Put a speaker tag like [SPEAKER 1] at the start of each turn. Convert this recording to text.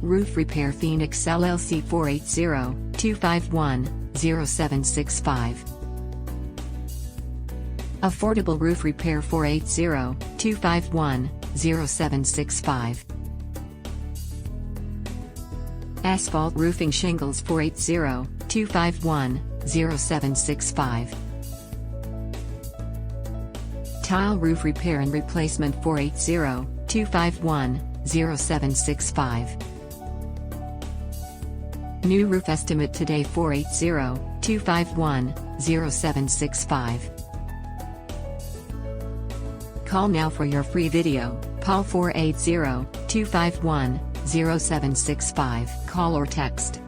[SPEAKER 1] Roof Repair Phoenix LLC 480-251-0765. Affordable Roof Repair 480-251-0765. Asphalt Roofing Shingles 480-251-0765. Tile Roof Repair and Replacement 480-251-0765. New Roof Estimate Today 480-251-0765. Call now for your free video. Call 480-251-0765. Call or text